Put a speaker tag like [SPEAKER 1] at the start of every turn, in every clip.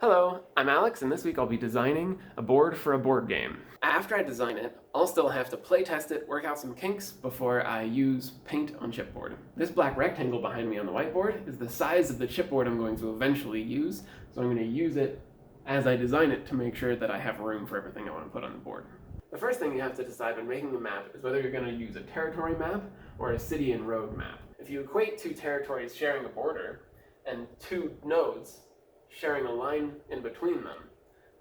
[SPEAKER 1] Hello, I'm Alex, and this week I'll be designing a board for a board game. After I design it, I'll still have to play test it, work out some kinks before I use paint on chipboard. This black rectangle behind me on the whiteboard is the size of the chipboard I'm going to eventually use, so I'm going to use it as I design it to make sure that I have room for everything I want to put on the board. The first thing you have to decide when making a map is whether you're going to use a territory map or a city and road map. If you equate two territories sharing a border and two nodes sharing a line in between them,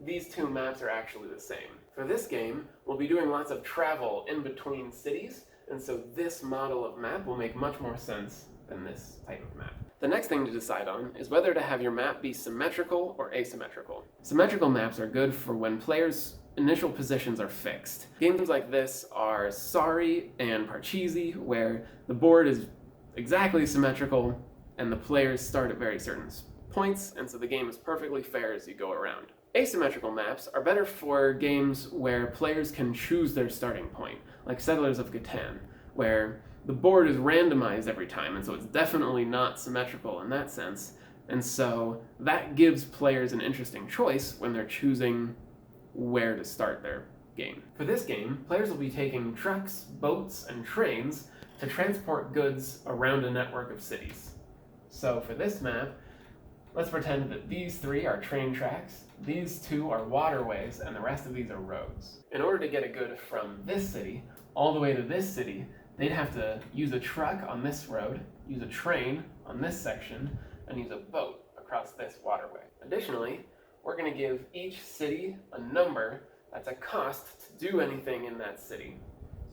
[SPEAKER 1] these two maps are actually the same. For this game, we'll be doing lots of travel in between cities, and so this model of map will make much more sense than this type of map. The next thing to decide on is whether to have your map be symmetrical or asymmetrical. Symmetrical maps are good for when players' initial positions are fixed. Games like this are Sorry and Parcheesi, where the board is exactly symmetrical and the players start at very certain points, and so the game is perfectly fair as you go around. Asymmetrical maps are better for games where players can choose their starting point, like Settlers of Catan, where the board is randomized every time, and so it's definitely not symmetrical in that sense, and so that gives players an interesting choice when they're choosing where to start their game. For this game, players will be taking trucks, boats, and trains to transport goods around a network of cities. So for this map, let's pretend that these three are train tracks, these two are waterways, and the rest of these are roads. In order to get a good from this city all the way to this city, they'd have to use a truck on this road, use a train on this section, and use a boat across this waterway. Additionally, we're going to give each city a number that's a cost to do anything in that city.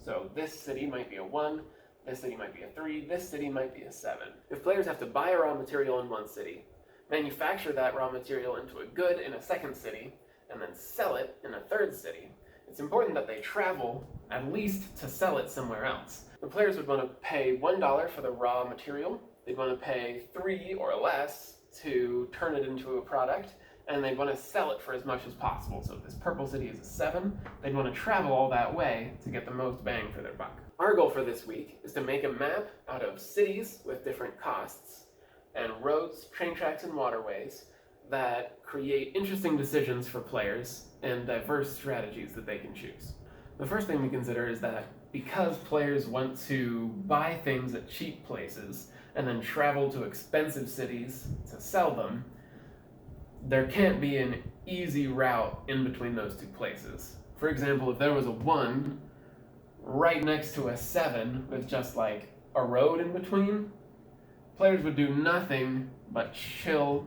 [SPEAKER 1] So this city might be a 1, this city might be a 3, this city might be a 7. If players have to buy a raw material in one city, manufacture that raw material into a good in a second city, and then sell it in a third city, it's important that they travel at least to sell it somewhere else. The players would want to pay $1 for the raw material, they'd want to pay 3 or less to turn it into a product, and they'd want to sell it for as much as possible. So if this purple city is a 7, they'd want to travel all that way to get the most bang for their buck. Our goal for this week is to make a map out of cities with different costs, and roads, train tracks, and waterways that create interesting decisions for players and diverse strategies that they can choose. The first thing we consider is that because players want to buy things at cheap places and then travel to expensive cities to sell them, there can't be an easy route in between those two places. For example, if there was a 1 right next to a 7 with just like a road in between, players would do nothing but chill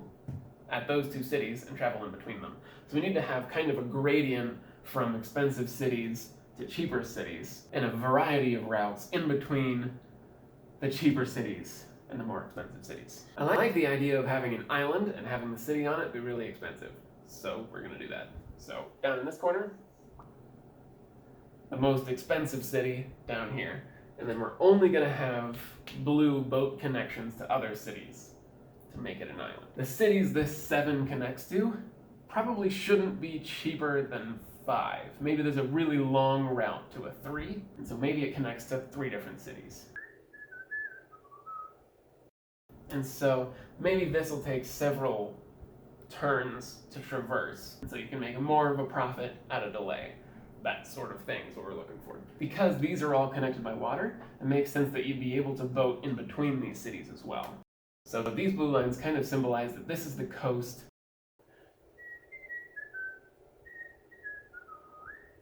[SPEAKER 1] at those two cities and travel in between them. So we need to have kind of a gradient from expensive cities to cheaper cities and a variety of routes in between the cheaper cities and the more expensive cities. I like the idea of having an island and having the city on it be really expensive. So we're going to do that. So down in this corner, the most expensive city down here. And then we're only going to have blue boat connections to other cities to make it an island. The cities this 7 connects to probably shouldn't be cheaper than 5. Maybe there's a really long route to a 3, and so maybe it connects to 3 different cities. And so maybe this will take several turns to traverse, and so you can make more of a profit at a delay. That sort of thing is what we're looking for. Because these are all connected by water, it makes sense that you'd be able to boat in between these cities as well. So these blue lines kind of symbolize that this is the coast.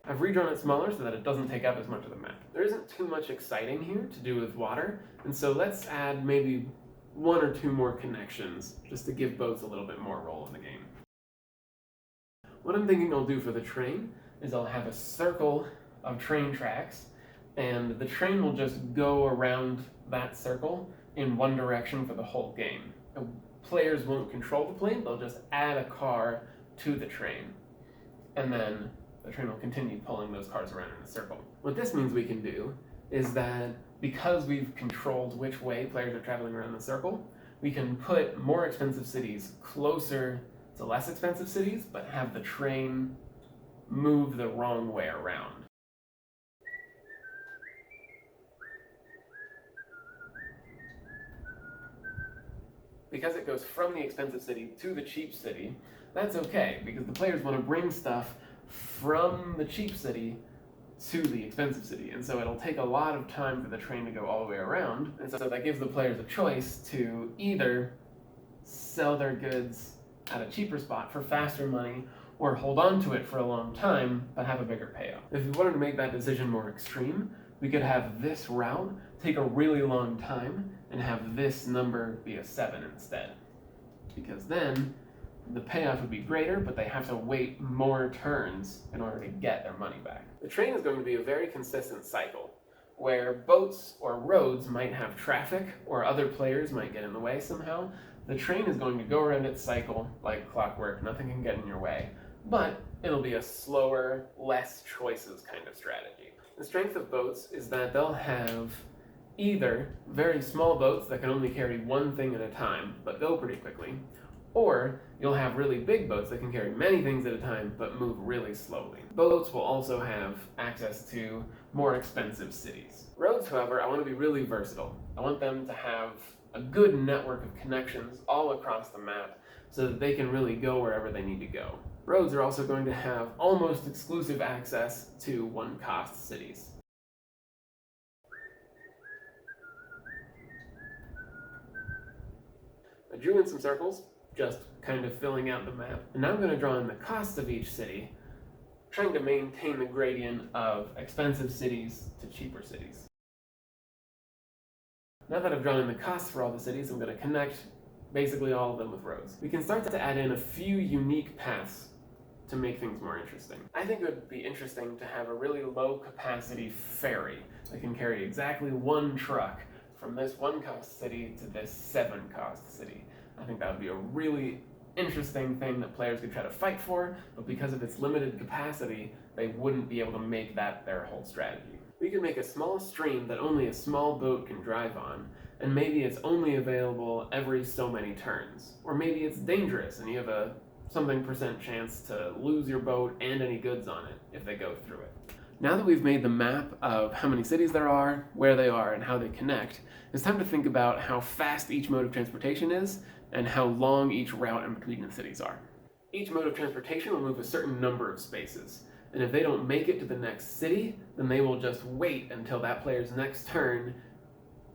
[SPEAKER 1] I've redrawn it smaller so that it doesn't take up as much of the map. There isn't too much exciting here to do with water, and so let's add maybe 1 or 2 more connections just to give boats a little bit more role in the game. What I'm thinking I'll do for the train is I'll have a circle of train tracks, and the train will just go around that circle in one direction for the whole game. The players won't control the plane, they'll just add a car to the train, and then the train will continue pulling those cars around in a circle. What this means we can do is that because we've controlled which way players are traveling around the circle, we can put more expensive cities closer to less expensive cities, but have the train move the wrong way around. Because it goes from the expensive city to the cheap city, That's okay, because the players want to bring stuff from the cheap city to the expensive city, and so it'll take a lot of time for the train to go all the way around, and so that gives the players a choice to either sell their goods at a cheaper spot for faster money, or hold on to it for a long time but have a bigger payoff. If we wanted to make that decision more extreme, we could have this route take a really long time and have this number be a 7 instead, because then the payoff would be greater, but they have to wait more turns in order to get their money back. The train is going to be a very consistent cycle, where boats or roads might have traffic, or other players might get in the way somehow. The train is going to go around its cycle like clockwork, nothing can get in your way, but it'll be a slower, less choices kind of strategy. The strength of boats is that they'll have either very small boats that can only carry one thing at a time, but go pretty quickly, or you'll have really big boats that can carry many things at a time but move really slowly. Boats will also have access to more expensive cities. Roads, however, I want to be really versatile. I want them to have a good network of connections all across the map so that they can really go wherever they need to go. Roads are also going to have almost exclusive access to one-cost cities. I drew in some circles, just kind of filling out the map. And now I'm going to draw in the cost of each city, trying to maintain the gradient of expensive cities to cheaper cities. Now that I've drawn in the costs for all the cities, I'm going to connect basically all of them with roads. We can start to add in a few unique paths to make things more interesting. I think it would be interesting to have a really low capacity ferry that can carry exactly one truck from this one cost city to this 7 cost city. I think that would be a really interesting thing that players could try to fight for, but because of its limited capacity, they wouldn't be able to make that their whole strategy. We could make a small stream that only a small boat can drive on, and maybe it's only available every so many turns. Or maybe it's dangerous and you have a something % chance to lose your boat and any goods on it if they go through it. Now that we've made the map of how many cities there are, where they are, and how they connect, it's time to think about how fast each mode of transportation is and how long each route in between the cities are. Each mode of transportation will move a certain number of spaces, and if they don't make it to the next city, then they will just wait until that player's next turn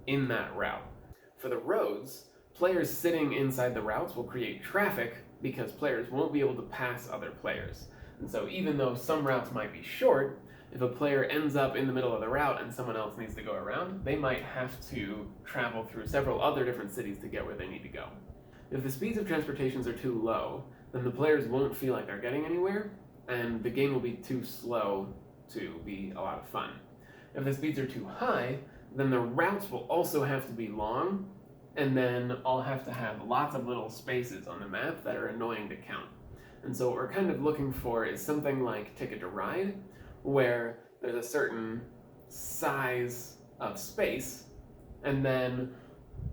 [SPEAKER 1] in that route. For the roads, players sitting inside the routes will create traffic because players won't be able to pass other players. And so even though some routes might be short, if a player ends up in the middle of the route and someone else needs to go around, they might have to travel through several other different cities to get where they need to go. If the speeds of transportations are too low, then the players won't feel like they're getting anywhere, and the game will be too slow to be a lot of fun. If the speeds are too high, then the routes will also have to be long, and then I'll have to have lots of little spaces on the map that are annoying to count. And so what we're kind of looking for is something like Ticket to Ride, where there's a certain size of space, and then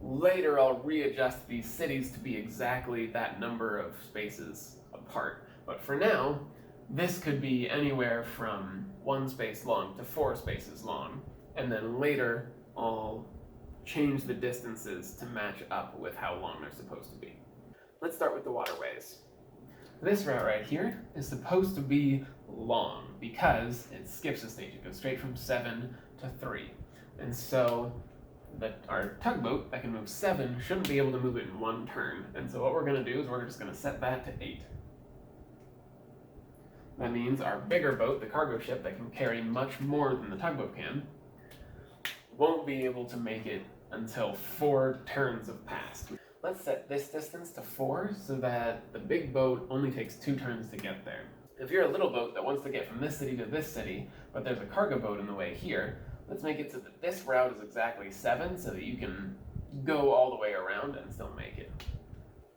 [SPEAKER 1] later I'll readjust these cities to be exactly that number of spaces apart. But for now, this could be anywhere from 1 space long to 4 spaces long, and then later I'll change the distances to match up with how long they're supposed to be. Let's start with the waterways. This route right here is supposed to be long because it skips a stage. It goes straight from 7 to 3. And so our tugboat that can move 7 shouldn't be able to move it in 1 turn. And so what we're going to do is we're just going to set that to 8. That means our bigger boat, the cargo ship that can carry much more than the tugboat can, won't be able to make it until 4 turns have passed. Let's set this distance to 4 so that the big boat only takes 2 turns to get there. If you're a little boat that wants to get from this city to this city, but there's a cargo boat in the way here, let's make it so that this route is exactly 7 so that you can go all the way around and still make it.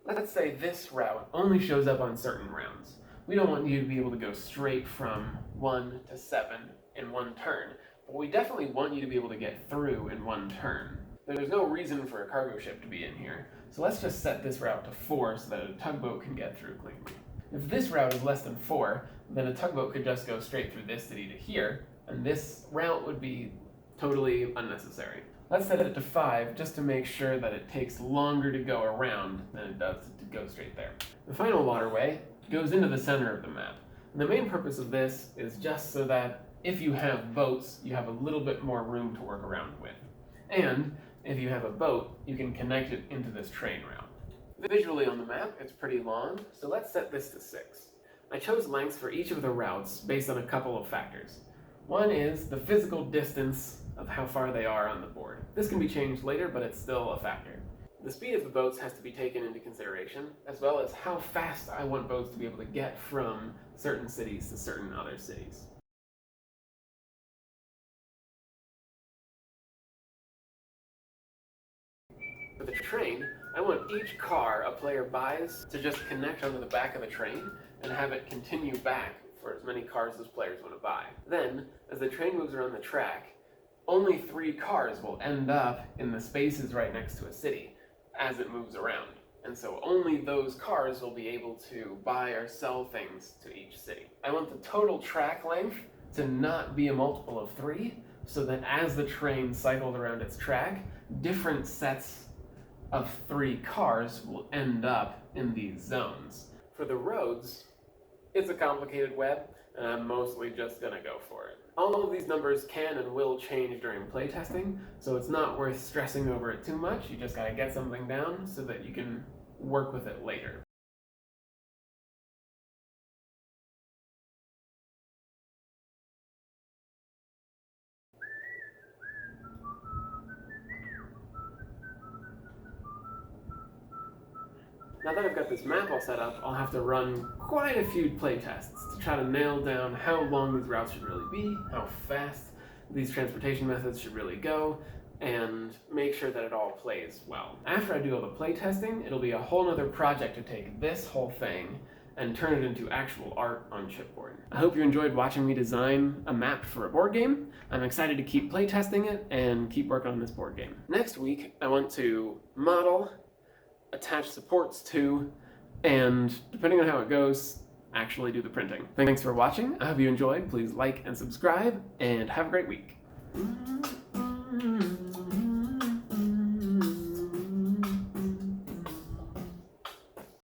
[SPEAKER 1] Let's say this route only shows up on certain rounds. We don't want you to be able to go straight from 1 to 7 in 1 turn, but we definitely want you to be able to get through in 1 turn. There's no reason for a cargo ship to be in here, so let's just set this route to 4 so that a tugboat can get through cleanly. If this route is less than 4, then a tugboat could just go straight through this city to here, and this route would be totally unnecessary. Let's set it to 5 just to make sure that it takes longer to go around than it does to go straight there. The final waterway goes into the center of the map. And the main purpose of this is just so that if you have boats, you have a little bit more room to work around with. And if you have a boat, you can connect it into this train route. Visually on the map, it's pretty long, so let's set this to 6. I chose lengths for each of the routes based on a couple of factors. One is the physical distance of how far they are on the board. This can be changed later, but it's still a factor. The speed of the boats has to be taken into consideration, as well as how fast I want boats to be able to get from certain cities to certain other cities. For the train, I want each car a player buys to just connect onto the back of the train and have it continue back for as many cars as players want to buy. Then, as the train moves around the track, only 3 cars will end up in the spaces right next to a city as it moves around. And so only those cars will be able to buy or sell things to each city. I want the total track length to not be a multiple of 3, so that as the train cycles around its track, different sets of 3 cars will end up in these zones. For the roads, it's a complicated web, and I'm mostly just gonna go for it. All of these numbers can and will change during playtesting, so it's not worth stressing over it too much. You just gotta get something down so that you can work with it later. Now that I've got this map all set up, I'll have to run quite a few playtests to try to nail down how long these routes should really be, how fast these transportation methods should really go, and make sure that it all plays well. After I do all the playtesting, it'll be a whole other project to take this whole thing and turn it into actual art on chipboard. I hope you enjoyed watching me design a map for a board game. I'm excited to keep playtesting it and keep working on this board game. Next week, I want to model, attach supports to, and depending on how it goes, actually do the printing. Thanks for watching. I hope you enjoyed. Please like and subscribe, and have a great week.